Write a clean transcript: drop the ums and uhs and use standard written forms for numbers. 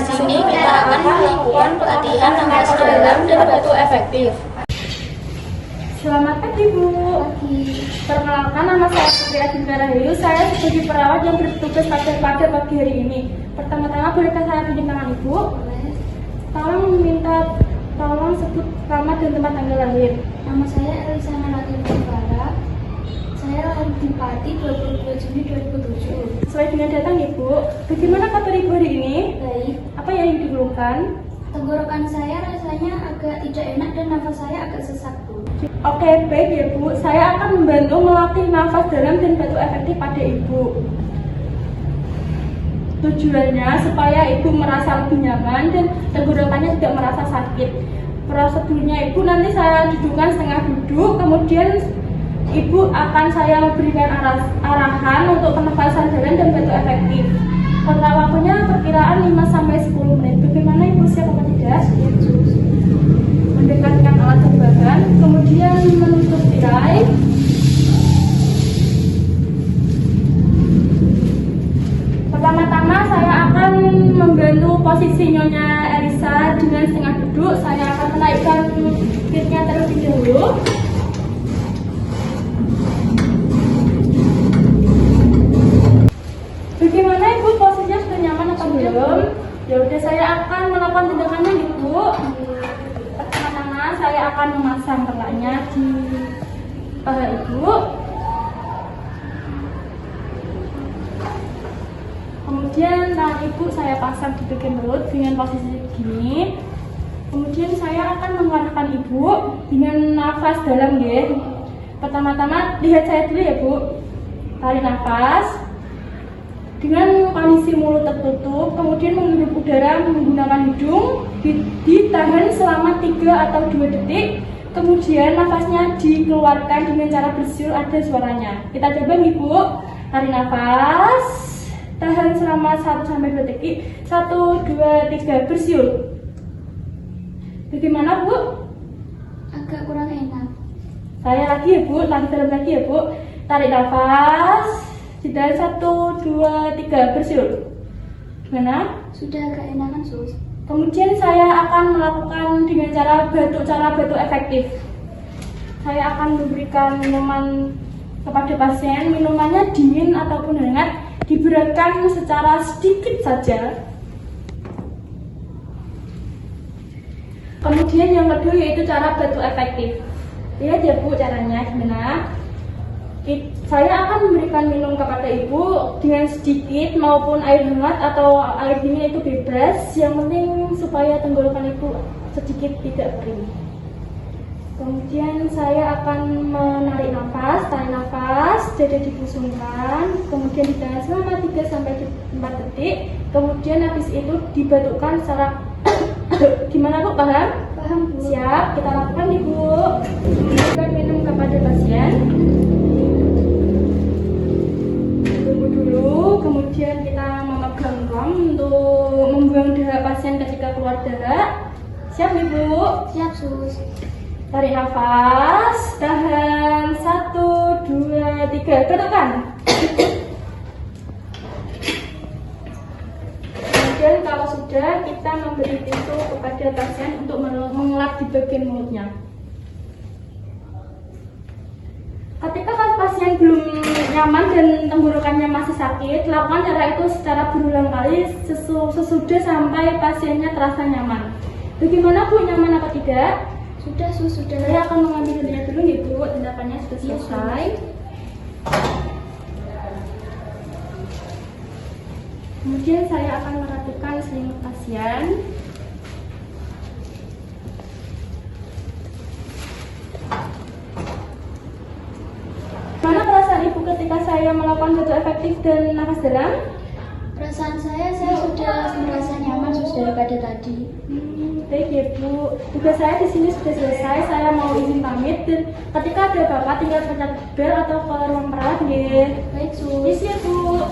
sini kita akan melakukan pelatihan nafas dalam dan batu efektif. Selamat pagi Bu. Perkenalkan, nama saya Putri Adinda Rahayu. Saya sebagai perawat yang bertugas pada pagi hari ini. Pertama-tama bolehkah saya pinjam tangan Ibu? Tolong sebut nama dan tempat tanggal lahir. Nama saya Elisa Melati Farah. Saya lahir di Pati 22 Juni 2007. Sesuai dengan datang Ibu, bagaimana kabar Ibu hari ini? Baik. Apa yang dikeluhkan? Tenggorokan saya rasanya agak tidak enak dan nafas saya agak sesak, Bu. Oke, baik ya Bu. Saya akan membantu melatih nafas dalam dan batu efektif pada Ibu. Tujuannya supaya Ibu merasa lebih nyaman dan tenggorokannya tidak merasa sakit. Prosedurnya Ibu nanti saya dudukkan setengah duduk, kemudian Ibu akan saya berikan arahan untuk pernafasan dalam dan batu efektif. Kontrak waktunya perkiraan 5-10 menit. Bagaimana Ibu, siap atau tidak? Mendekatkan alat tembakan, kemudian menutup tirai. Pertama-tama saya akan membantu posisi Nyonya Elisa dengan setengah duduk. Saya akan menaikkan pitnya terlebih dahulu. Bagaimana Ibu, posisinya sudah nyaman atau belum? Ya udah, saya akan melakukan tindakannya Ibu. Pertama-tama saya akan memasang telaknya di paha Ibu. Kemudian tangan Ibu saya pasang di bagian perut dengan posisi begini. Kemudian saya akan mengarahkan Ibu dengan nafas dalam ya. Pertama-tama lihat saya dulu ya Bu. Tarik nafas dengan kondisi mulut tertutup, kemudian menghirup udara menggunakan hidung, ditahan selama 3 atau 2 detik, kemudian nafasnya dikeluarkan dengan cara bersiul, ada suaranya. Kita coba Ibu, tarik nafas, tahan selama 1-2 detik, 1, 2, 3, bersiul. Bagaimana Bu? Agak kurang enak. Saya lagi ya Bu, tarik dalam lagi ya Bu, tarik nafas. Sudah 1, 2, 3, bersiul. Gimana? Sudah agak enakan, Sus. Kemudian saya akan melakukan dengan cara batu efektif. Saya akan memberikan minuman kepada pasien. Minumannya dingin ataupun hangat, diberikan secara sedikit saja. Kemudian yang kedua yaitu cara batu efektif. Lihat ya Bu caranya gimana. Saya akan memberikan minum kepada Ibu dengan sedikit maupun air hangat atau air dingin, itu bebas. Yang penting supaya tenggorokan Ibu sedikit tidak kering. Kemudian saya akan menarik nafas, tarik nafas, dada dibusungkan, kemudian ditahan selama 3-4 detik. Kemudian habis itu dibatukkan secara gimana Bu, paham? Paham, Bu. Siap, kita lakukan Ibu. Berikan minum kepada pasien. Kemudian kita memegang gong untuk membuang darah pasien ketika keluar darah. Siap Ibu? Siap, Sus. Tarik nafas, tahan 1, 2, 3, ketukan. Kemudian kalau sudah, kita memberi tisu kepada pasien untuk mengelap di bagian mulutnya. Ketika pasien belum nyaman dan tenggorokannya masih sakit, lakukan cara itu secara berulang kali sesudah sampai pasiennya terasa nyaman. Bagaimana Bu, nyaman apa tidak? Sudah, Sus, sudah. Saya akan mengambil hentinya dulu nih Bu, tindakannya sudah selesai. Kemudian saya akan merapikan selimut pasien. Mana perasaan Ibu ketika saya melakukan batu efektif dan nafas dalam? Perasaan saya sudah merasa nyaman, Sus, daripada tadi. Baik ya Bu, tugas saya di sini sudah selesai. Saya mau izin pamit dan ketika ada Bapak tinggal pencet bel atau ke ruang perawat. Baik, Sus. Yes ya Bu.